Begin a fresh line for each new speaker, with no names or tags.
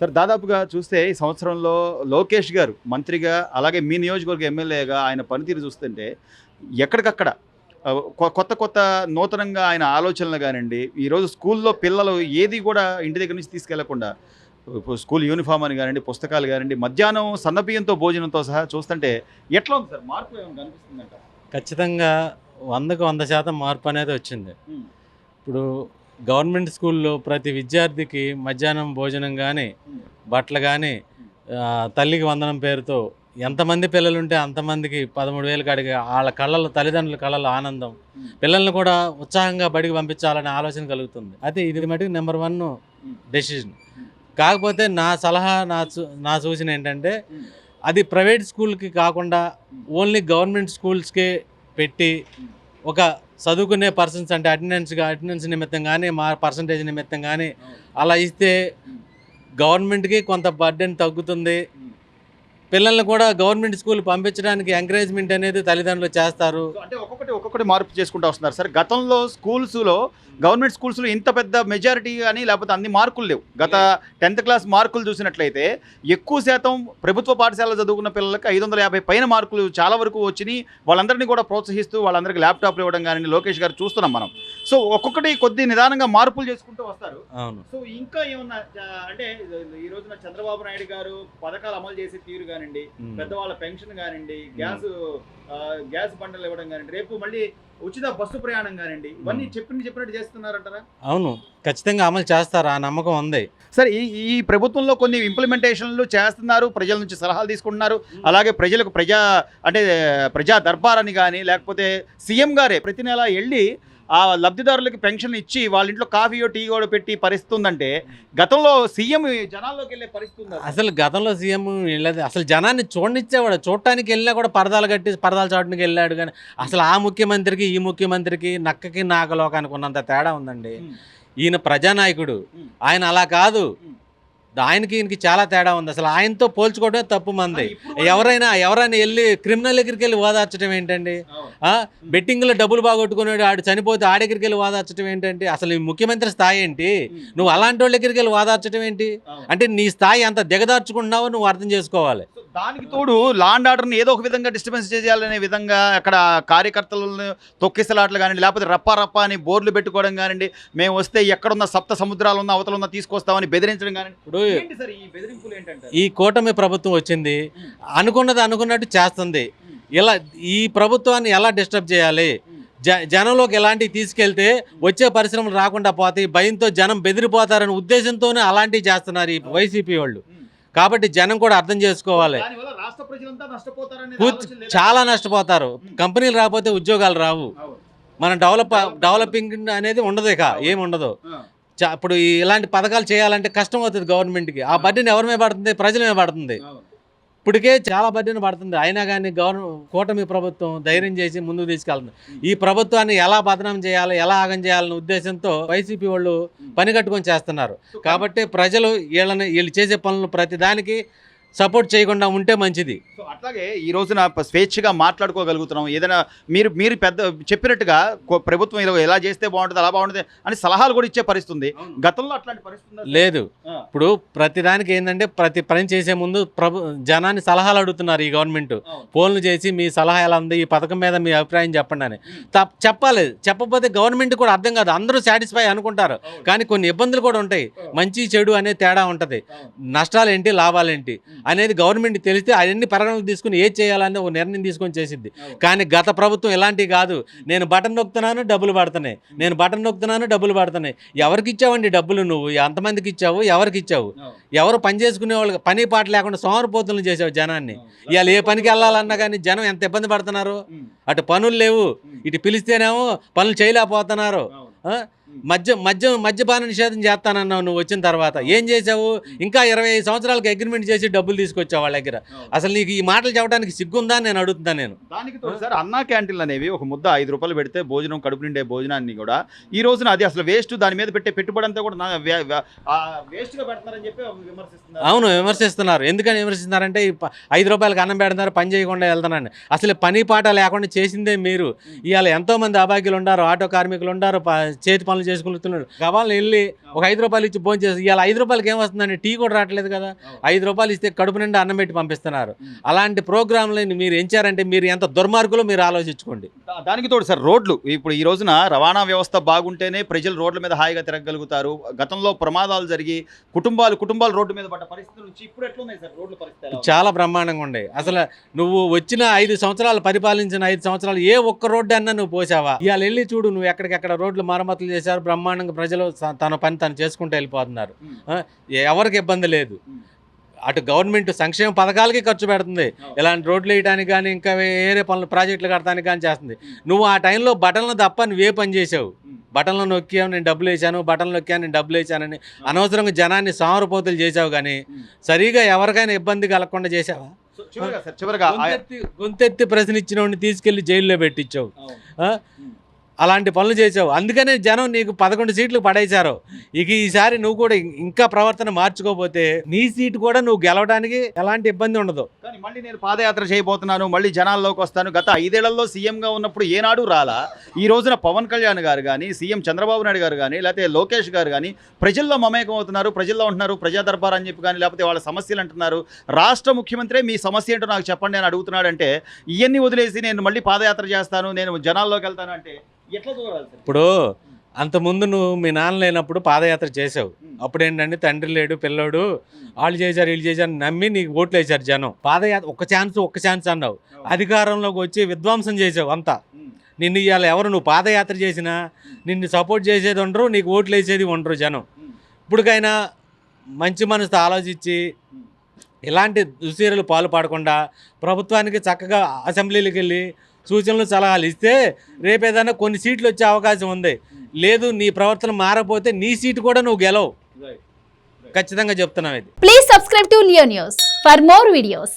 Sir దాదాపుగా చూస్తే ఈ సంవత్సరంలో లోకేష్ గారు మంత్రిగా, అలాగే మీ నియోజకవర్గ ఎమ్మెల్యేగా ఆయన పనితీరు చూస్తుంటే ఎక్కడికక్కడ కొత్త కొత్త నూతనంగా ఆయన ఆలోచనలు గానండి, ఈరోజు స్కూల్లో పిల్లలు ఏది కూడా ఇంటి దగ్గర నుంచి తీసుకెళ్లకుండా ఇప్పుడు స్కూల్ యూనిఫామ్ అని గానండి, పుస్తకాలు గానండి, మధ్యాహ్నం సన్నబియ్యంతో భోజనంతో సహా చూస్తుంటే ఎట్లా ఉంది సార్? మార్పు ఏమైనా కనిపిస్తుందంట?
ఖచ్చితంగా 100% మార్పు అనేది వచ్చింది.
హ్మ్.
ఇప్పుడు గవర్నమెంట్ స్కూల్లో ప్రతి విద్యార్థికి మధ్యాహ్నం భోజనం కానీ,
హ్మ్.
బట్టలు కానీ, తల్లికి వందనం పేరుతో ఎంతమంది పిల్లలుంటే అంతమందికి 13,000 కాడికి వాళ్ళ కళ్ళల్లో, తల్లిదండ్రుల కళ్ళల్లో ఆనందం.
హ్మ్.
పిల్లల్ని కూడా ఉత్సాహంగా బడికి పంపించాలనే ఆలోచన కలుగుతుంది. అయితే ఇది మటుకు నెంబర్ 1
హ్మ్.
డెసిషన్.
హ్మ్.
కాకపోతే నా సలహా, నా సూచన ఏంటంటే,
హ్మ్.
అది ప్రైవేట్ స్కూల్కి కాకుండా ఓన్లీ గవర్నమెంట్ స్కూల్స్కే పెట్టి
హ్మ్.
ఒక చదువుకునే పర్సన్స్ అంటే అటెండెన్స్ నిమిత్తం కానీ, పర్సంటేజ్ నిమిత్తం కానీ
అవును.
అలా ఇస్తే
హ్మ్.
గవర్నమెంట్కి కొంత బర్డెన్ తగ్గుతుంది.
హ్మ్.
పిల్లల్ని కూడా గవర్నమెంట్ స్కూల్ పంపించడానికి ఎంకరేజ్మెంట్ అనేది తల్లిదండ్రులు చేస్తారు.
సో అంటే ఒక్కొక్కటి మార్పు చేసుకుంటూ వస్తున్నారు సార్. గతంలో స్కూల్స్‌లో గవర్నమెంట్ స్కూల్స్‌లో ఇంత పెద్ద మెజారిటీ గాని లేకపోతే అన్ని మార్కులు లేవు. గత 10థ్ క్లాస్ మార్కులు చూసినట్లయితే ఎక్కువ శాతం ప్రభుత్వ పాఠశాలలో చదువుకున్న పిల్లలకి 550 పైన మార్కులు చాలా వరకు వచ్చినియి. వాళ్ళందరినీ కూడా ప్రోత్సహిస్తూ వాళ్ళందరికీ ల్యాప్‌టాప్‌లు ఇవ్వడం గాని లోకేష్ గారు చూస్తున్నాం మనం. సో ఒక్కొక్కటి కొద్ది నిదానంగా మార్పులు చేసుకుంటూ వస్తారు.
అవును.
సో ఇంకా ఏమన్నా అంటే ఈ రోజున చంద్రబాబు నాయుడు గారు పథకాలు అమలు చేసే తీరు గానండి, పెద్దవాళ్ళ పెన్షన్ గానండి, గ్యాస్ బండలు ఇవ్వడం గానండి, రేపు మళ్ళీ ఉచిత బస్సు ప్రయాణం గానండి, ఇవన్నీ చెప్పినట్టు చేస్తున్నారంటారా?
అవును, ఖచ్చితంగా అమలు చేస్తారు. ఆ నమ్మకం ఉంది.
సరే, ఈ ఈ ప్రభుత్వంలో కొన్ని ఇంప్లిమెంటేషన్లు చేస్తున్నారు, ప్రజల నుంచి సలహాలు తీసుకుంటున్నారు. అలాగే ప్రజలకు అంటే ప్రజా దర్బార్ అని కానీ, లేకపోతే సీఎం గారే ప్రతి నెల వెళ్ళి ఆ లబ్ధిదారులకి పెన్షన్ ఇచ్చి వాళ్ళ ఇంట్లో కాఫీయో టీ కూడా పెట్టి పరిస్థితి ఉందంటే, గతంలో సీఎం జనాల్లోకి వెళ్ళే పరిస్థితి ఉంది.
అసలు గతంలో సీఎం వెళ్ళేది, అసలు జనాన్ని చూడనిచ్చేవాడు. చూడటానికి వెళ్ళినా కూడా పరదాలు చాటునికి వెళ్ళాడు. కానీ అసలు ఆ ముఖ్యమంత్రికి ఈ ముఖ్యమంత్రికి నక్కకి నాగలోకానికి ఉన్నంత తేడా ఉందండి. ఈయన ప్రజానాయకుడు, ఆయన అలా కాదు. ఆయనకి ఈయనకి చాలా తేడా ఉంది. అసలు ఆయనతో పోల్చుకోవడమే తప్పు మంది. ఎవరైనా వెళ్ళి క్రిమినల్ దగ్గరికి వెళ్ళి ఓదార్చడం ఏంటండి? బెట్టింగ్లో డబ్బులు బాగొట్టుకున్నాడు, ఆడు చనిపోతే ఆడి దగ్గరికి వెళ్ళి ఓదార్చడం ఏంటంటే, అసలు ఈ ముఖ్యమంత్రి స్థాయి ఏంటి? నువ్వు అలాంటి వాళ్ళ దగ్గరికి వెళ్ళి ఓదార్చడం ఏంటి? అంటే నీ స్థాయి అంత దిగదార్చుకుంటున్నావో నువ్వు అర్థం చేసుకోవాలి.
దానికి తోడు లా అండ్ ఆర్డర్ని ఏదో ఒక విధంగా డిస్టర్బెన్స్ చేయాలనే విధంగా అక్కడ కార్యకర్తలను తొక్కిసలాట్లు కానివ్వండి, లేకపోతే రప్ప అని బోర్డులు పెట్టుకోవడం కానివ్వండి, మేము వస్తే ఎక్కడున్న సప్త సముద్రాలు ఉన్న అవతల ఉన్న తీసుకొస్తామని బెదిరించడం కానివ్వండి.
ఇప్పుడు
ఏంటి సార్ ఈ బెదిరింపులు ఏంటంటే?
ఈ కూటమి ప్రభుత్వం వచ్చింది, అనుకున్నది అనుకున్నట్టు చేస్తుంది. ఇలా ఈ ప్రభుత్వాన్ని ఎలా డిస్టర్బ్ చేయాలి, జనంలోకి ఎలాంటివి తీసుకెళ్తే వచ్చే పరిశ్రమలు రాకుండా పోతాయి, భయంతో జనం బెదిరిపోతారనే ఉద్దేశంతోనే అలాంటివి చేస్తున్నారు ఈ వైసీపీ వాళ్ళు. కాబట్టి జనం కూడా అర్థం చేసుకోవాలి. చాలా నష్టపోతారు. కంపెనీలు రాకపోతే ఉద్యోగాలు రావు. మనం డెవలపింగ్ అనేది ఉండదు, ఇక ఏమి ఉండదు. ఇప్పుడు ఇలాంటి పథకాలు చేయాలంటే కష్టం అవుతుంది గవర్నమెంట్కి. ఆ బడ్డీని ఎవరి మీద పడుతుంది? ప్రజల మీద పడుతుంది. ఇప్పటికే చాలా బడ్డీని పడుతుంది. అయినా కానీ కూటమి ప్రభుత్వం ధైర్యం చేసి ముందుకు తీసుకెళ్తుంది. ఈ ప్రభుత్వాన్ని ఎలా బదనాం చేయాలి, ఎలా ఆగం చేయాలనే ఉద్దేశంతో వైసీపీ వాళ్ళు పని కట్టుకొని చేస్తున్నారు. కాబట్టి ప్రజలు వీళ్ళు చేసే పనులు ప్రతిదానికి సపోర్ట్ చేయకుండా ఉంటే మంచిది.
సో అట్లాగే ఈ రోజున స్వేచ్ఛగా మాట్లాడుకోగలుగుతున్నాం. ఏదైనా మీరు పెద్ద చెప్పినట్టుగా ప్రభుత్వం ఎలా చేస్తే బాగుంటుంది, అలా బాగుంటుంది అని సలహాలు కూడా ఇచ్చే పరిస్థితుంది. గతంలో అట్లాంటి పరిస్థితి
లేదు. ఇప్పుడు ప్రతిదానికి ఏంటంటే, ప్రతి పని చేసే ముందు జనాన్ని సలహాలు అడుగుతున్నారు ఈ గవర్నమెంట్. ఫోన్లు చేసి మీ సలహా ఎలా ఉంది, ఈ పథకం మీద మీ అభిప్రాయం చెప్పండి అని చెప్పాలి. చెప్పకపోతే గవర్నమెంట్ కూడా అర్థం కాదు. అందరూ సాటిస్ఫై అనుకుంటారు, కానీ కొన్ని ఇబ్బందులు కూడా ఉంటాయి. మంచి చెడు అనే తేడా ఉంటుంది. నష్టాలు ఏంటి, లాభాలు ఏంటి అనేది గవర్నమెంట్ తెలిస్తే అవన్నీ పరిగణనలు తీసుకుని ఏది చేయాలని ఒక నిర్ణయం తీసుకొని చేసిద్ది. కానీ గత ప్రభుత్వం ఇలాంటివి కాదు. నేను బటన్ నొక్కుతున్నాను, డబ్బులు పడుతున్నాయి, నేను బటన్ నొక్కుతున్నాను, డబ్బులు పడుతున్నాయి. ఎవరికి ఇచ్చావండి డబ్బులు? నువ్వు ఎంతమందికి ఇచ్చావు, ఎవరికి ఇచ్చావు? ఎవరు పని చేసుకునే వాళ్ళు పని పాట లేకుండా సోమరిపోతులు చేసావు జనాన్ని. ఇవాళ ఏ పనికి వెళ్ళాలన్నా కానీ జనం ఎంత ఇబ్బంది పడుతున్నారు. అటు పనులు లేవు, ఇటు పిలిస్తేనేమో పనులు చేయలేకపోతున్నారు. మద్యపాన నిషేధం చేస్తానన్నావు నువ్వు వచ్చిన తర్వాత. ఏం చేసావు? ఇంకా 25 సంవత్సరాలకు అగ్రిమెంట్ చేసి డబ్బులు తీసుకొచ్చావు వాళ్ళ దగ్గర. అసలు నీకు ఈ మాటలు చెప్పడానికి సిగ్గుందా అని నేను అడుగుతున్నాను. నేను దానికి
సార్, అన్నా క్యాంటీన్లు అనేవి ఒక ముద్ద 5 రూపాయలు పెడితే భోజనం, కడుపు నిండే భోజనాన్ని కూడా ఈ రోజున అది అసలు వేస్ట్, దాని మీద పెట్టే పెట్టుబడి అంతా కూడా వేస్ట్గా పెడతారని చెప్పి విమర్శిస్తున్నారు.
అవును, విమర్శిస్తున్నారు. ఎందుకని విమర్శిస్తున్నారంటే 5 రూపాయలకు అన్నం పెడుతున్నారు, పని చేయకుండా వెళ్తున్నాను. అసలు పని పాట లేకుండా చేసిందే మీరు. ఇవాళ ఎంతోమంది అభాగ్యులు ఉన్నారు, ఆటో కార్మికులు ఉన్నారు, చేతి పనులు పనులు చేసుకుంటున్నాడు. గవాళ్ళు వెళ్ళి ఒక 5 రూపాయలు ఇచ్చి భోజనం చేసి ఇవాళ 5 రూపాయలకి ఏమొస్తుందండి? టీ కూడా రావట్లేదు కదా. 5 రూపాయలు ఇస్తే కడుపు నిండా అన్నం పెట్టి పంపిస్తున్నారు. అలాంటి ప్రోగ్రాంలని మీరు ఎంచారంటే మీరు ఎంత దుర్మార్గులో మీరు ఆలోచించుకోండి.
దానికి తోడు సార్ రోడ్లు, ఇప్పుడు ఈ రోజున రవాణా వ్యవస్థ బాగుంటేనే ప్రజలు రోడ్ల మీద హాయిగా తిరగలుగుతారు. గతంలో ప్రమాదాలు జరిగి కుటుంబాలు రోడ్డు మీద పడ్డ పరిస్థితి నుంచి ఇప్పుడు ఎట్లున్నాయి సార్ రోడ్ల పరిస్థితి?
చాలా బ్రహ్మాండంగా ఉండే. అసలు నువ్వు వచ్చిన 5 సంవత్సరాలు పరిపాలించిన 5 సంవత్సరాలు ఏ ఒక్క రోడ్డు అన్నా నువ్వు పోసావా? ఇవాళ వెళ్ళి చూడు, నువ్వు ఎక్కడికెక్కడ రోడ్లు మరమ్మతులు చేశారు, బ్రహ్మాండంగా ప్రజలు తన పని తను చేసుకుంటూ వెళ్ళిపోతున్నారు. ఎవరికి ఇబ్బంది లేదు. అటు గవర్నమెంట్ సంక్షేమ పథకాలకి ఖర్చు పెడుతుంది, ఇలాంటి రోడ్లు వేయడానికి కానీ ఇంకా వేరే పనులు ప్రాజెక్టులు కట్టడానికి కానీ చేస్తుంది. నువ్వు ఆ టైంలో బటన్లు తప్ప నువ్వే పని చేసావు. బటన్లు నొక్కావు, నేను డబ్బులు వేసాను, బటన్లు నొక్కాను, నేను డబ్బులు వేసానని అనవసరంగా జనాన్ని సామరపోతులు చేసావు. కానీ సరిగా ఎవరికైనా ఇబ్బంది కలగకుండా చేసావా? గొంతెత్తి ప్రశ్న ఇచ్చిన వాడిని తీసుకెళ్లి జైల్లో పెట్టించావు. అలాంటి పనులు చేసావు. అందుకనే జనం నీకు 11 సీట్లు పడేశారు. ఇక ఈసారి నువ్వు కూడా ఇంకా ప్రవర్తన మార్చుకోకపోతే నీ సీటు కూడా నువ్వు గెలవడానికి ఎలాంటి ఇబ్బంది ఉండదు.
కానీ మళ్ళీ నేను పాదయాత్ర చేయబోతున్నాను, మళ్ళీ జనాల్లోకి వస్తాను. గత 5 ఏళ్లలో సీఎంగా ఉన్నప్పుడు ఏనాడు రాలా. ఈ రోజున పవన్ కళ్యాణ్ గారు కానీ, సీఎం చంద్రబాబు నాయుడు గారు కానీ, లేకపోతే లోకేష్ గారు కానీ ప్రజల్లో మమేకం అవుతున్నారు, ప్రజల్లో ఉంటున్నారు. ప్రజా దర్బార్ అని చెప్పి కానీ, లేకపోతే వాళ్ళ సమస్యలు అంటున్నారు. రాష్ట్ర ముఖ్యమంత్రి మీ సమస్య ఏంటో నాకు చెప్పండి అని అడుగుతున్నాడంటే, ఇవన్నీ వదిలేసి నేను మళ్ళీ పాదయాత్ర చేస్తాను, నేను జనాల్లోకి వెళ్తాను అంటే ఎట్లా చూడాలి సార్?
ఇప్పుడు అంతకుముందు నువ్వు మీ నాన్న లేనప్పుడు పాదయాత్ర చేసావు. అప్పుడు ఏంటంటే తండ్రి లేడు, పిల్లోడు, వాళ్ళు చేశారు వీళ్ళు చేశారు నమ్మి నీకు ఓట్లు వేశారు జనం. పాదయాత్ర ఒక్క ఛాన్స్ అన్నావు, అధికారంలోకి వచ్చి విధ్వంసం చేసావు అంతా. నిన్ను ఇవాళ ఎవరు నువ్వు పాదయాత్ర చేసినా నిన్ను సపోర్ట్ చేసేది ఉండరు, నీకు ఓట్లు వేసేది ఉండరు జనం. ఇప్పటికైనా మంచి మనసుతో ఆలోచించి ఇలాంటి దుశ్చర్యలు పాల్పడకుండా ప్రభుత్వానికి చక్కగా అసెంబ్లీలకు వెళ్ళి సూచనలు సలహాలు ఇస్తే రేపేదైనా కొన్ని సీట్లు వచ్చే అవకాశం ఉంది. లేదు నీ ప్రవర్తన మారకపోతే నీ సీటు కూడా నువ్వు గెలవు. ఖచ్చితంగా చెప్తున్నావు ఇది.
Please subscribe to Leo news for more videos.